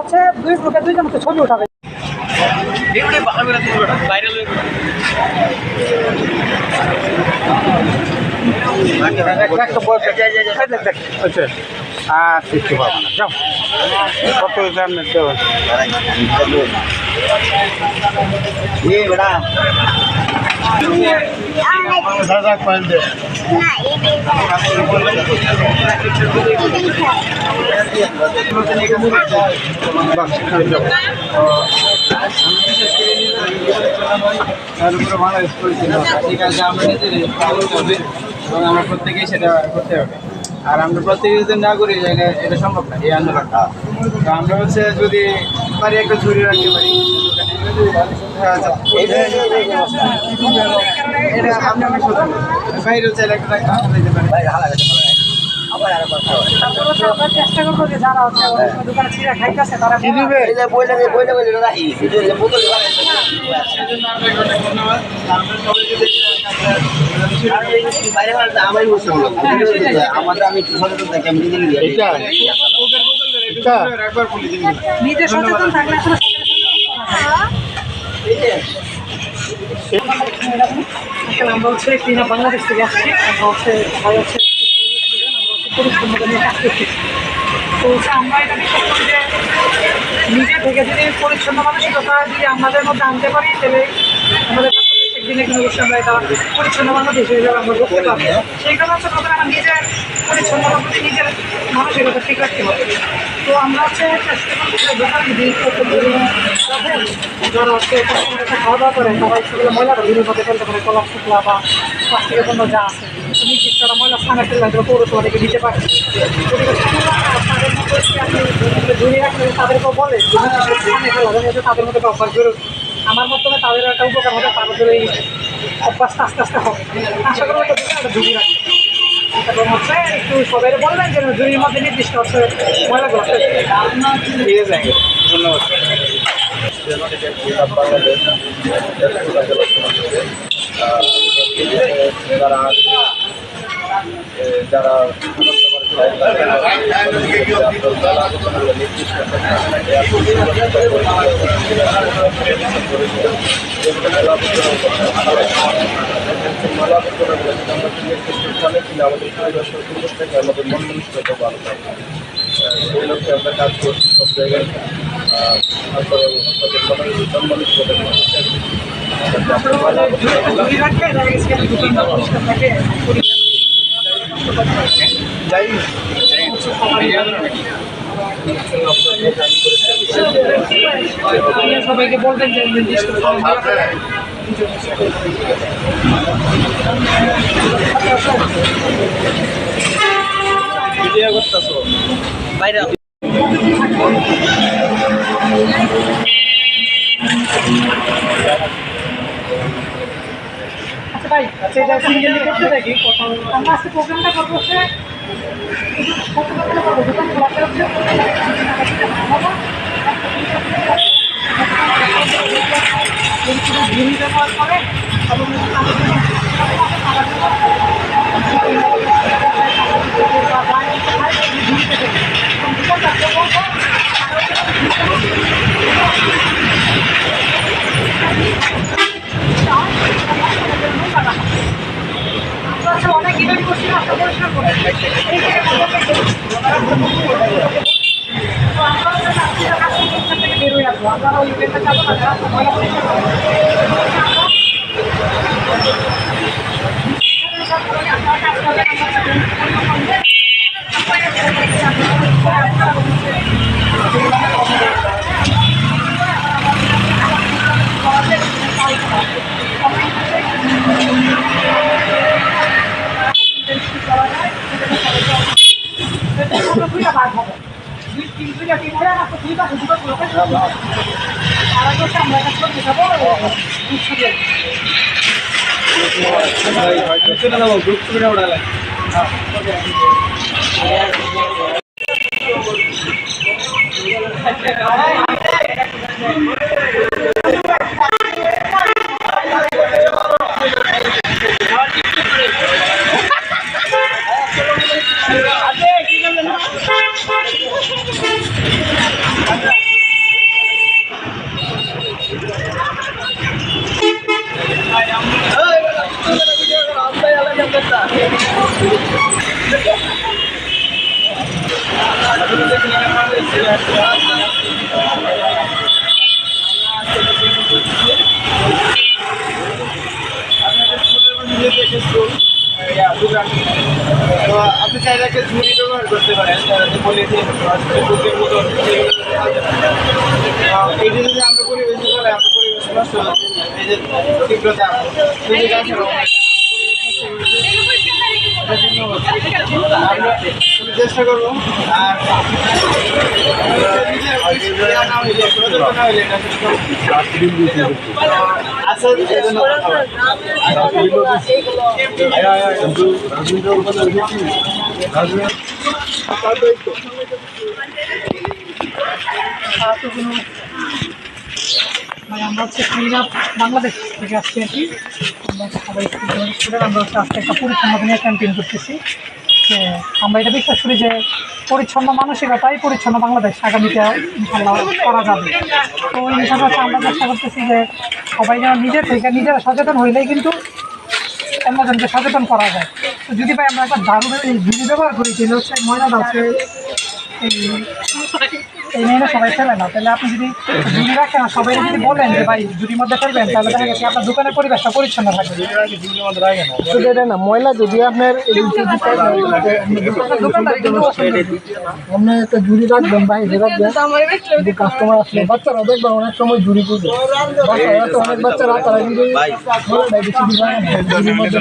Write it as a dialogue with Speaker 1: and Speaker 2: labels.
Speaker 1: হচ্ছে দুই গ্রুপে দুইজন হচ্ছে ছবি উঠাবে।
Speaker 2: কিছু পাবো না যাও কত জানতে দাদা কয়েল দে
Speaker 3: আমরা প্রত্যেকেই সেটা করতে হবে। আর আমরা প্রত্যেকে যদি না করি এটা সম্ভব না এই আন্দোলনটা। তো আমরা হচ্ছে যদি পারি একটা ঝুড়ি রাখতে পারি, এটা আমরা বাইরে চাইলে একটা দিতে পারি।
Speaker 1: চেষ্টা করবো যে যারা হচ্ছে দোকানে ছিঁড়া খাইতেছে তারা নিজে সচেতন থাকলে আসলে আমরা হচ্ছে কিনা বাংলাদেশ থেকে আসছি। আমরা হচ্ছে সবাই হচ্ছে পরিচ্ছন্নতা নিয়ে কাজ করছি। তো আমরা এটা বিশ্বাস করি যে নিজে থেকে যদি পরিচ্ছন্ন মানসিকতা যদি আমাদের মধ্যে আনতে পারি তাহলে আমাদের একদিনে কিন্তু অবশ্যই আমরা এটা পরিচ্ছন্ন বাংলাদেশ হিসেবে আমরা করতে পারবো। সেই কারণে হচ্ছে প্রথমে আমার নিজের পরিচ্ছন্ন বাংলাদেশ নিজের মানসিকতা ঠিক রাখতে হবে। তো আমরা হচ্ছে চেষ্টা করছি দোকানে বিল করতে পারি যারা হচ্ছে খাওয়া দাওয়া করে তারা সেগুলো ময়লাটা বিলের মধ্যে ফেলতে পারে, কলা শুকলা বা প্লাস্টিকের পণ্য যা আছে নির্দিষ্ট একটা ময়লা স্থানে ফেললে পৌরসভা থেকে দিতে পারে। তাদের মধ্যে ঝুড়ি রাখলে তাদেরকেও বলে স্থানে ফেলা যাতে তাদের মধ্যে অভ্যাস বেরো। আমার মাধ্যমে তাদের একটা উপকার হবে, তাদের এই অভ্যাসটা আস্তে আস্তে হবে। আশা করবো একটা ঝুড়ি রাখবে এবং হচ্ছে একটু সবাই বলবেন যে ঝুড়ির মধ্যে নির্দিষ্ট হচ্ছে ময়লাগুলো
Speaker 3: ঠিক আছে, ধন্যবাদ।
Speaker 2: যারা আমাদের মন মানসিকতা ভালো থাকে, সেই লক্ষ্যে আমরা কাজ করছি সব জায়গায়।
Speaker 1: সবাইকে বলবেন যে নির্দিষ্ট
Speaker 3: বাইরে
Speaker 1: আচ্ছা ভাই, সেটা সিঙ্গেলি করতে থাকি। আমরা আজকে প্রোগ্রামটা করবো হচ্ছে দোকান খোলাতে হচ্ছে ঝুড়ি ব্যবহার করে এবং অনেক ইভেন্ট করছি না পরিষ্কার করে থেকে বেরোয় আসবো। আমরা ওই ইভেন্টটা যাবো না যারা
Speaker 3: তো আপনি চাইলে একটা ঝুড়ি ব্যবহার করতে পারেন পলিথিন বুকের মতন এটি যদি আমরা পরিবেশন করে আমরা পরিবেশ নষ্ট হচ্ছে এই যে তীব্রতা যদি গাছের আমরা চেষ্টা করবো আর আচ্ছা
Speaker 1: মানে আমরা হচ্ছে ক্লিন আপ বাংলাদেশ থেকে আসছি আর কি। আমরা সবাই স্টুডেন্ট, আমরা হচ্ছে আজকে একটা পরিচ্ছন্নতা নিয়ে ক্যাম্পেইন করতেছি। যে আমরা এটা বিশ্বাস করি যে পরিচ্ছন্ন মানসিকতাই পরিচ্ছন্ন বাংলাদেশ আগামীতে ইনশাল্লাহ করা যাবে। তো এই হিসাবে হচ্ছে আমরা চেষ্টা করতেছি যে সবাই যেন নিজের থেকে নিজেরা সচেতন হইলেই কিন্তু অন্যজনকে সচেতন করা যায়। তো যদি ভাই আমরা একটা দারুণ এই ঝুড়ি ব্যবহার করি, তাহলে হচ্ছে ময়লাটা হচ্ছে এই নিয়ে সবাই ফেলে না। তাহলে আপনি যদি ঝুড়ি রাখেন আর সবাই যদি বলেন যে ভাই ঝুড়ির মধ্যে ফেলবেন, তাহলে দেখা গেছে আপনার দোকানের পরিবেশটা পরিচ্ছন্ন থাকবে।
Speaker 4: শুধু এটা না, ময়লা যদি আপনার আপনি একটা ঝুড়ি রাখবেন, বাইরে রাখবেন, যদি কাস্টমার আসলে বাচ্চারা দেখবেন অনেক সময় ঝুড়ি তুলবে, বাচ্চারা তো অনেক বাচ্চারা তারা কিন্তু ঝুড়ির মধ্যে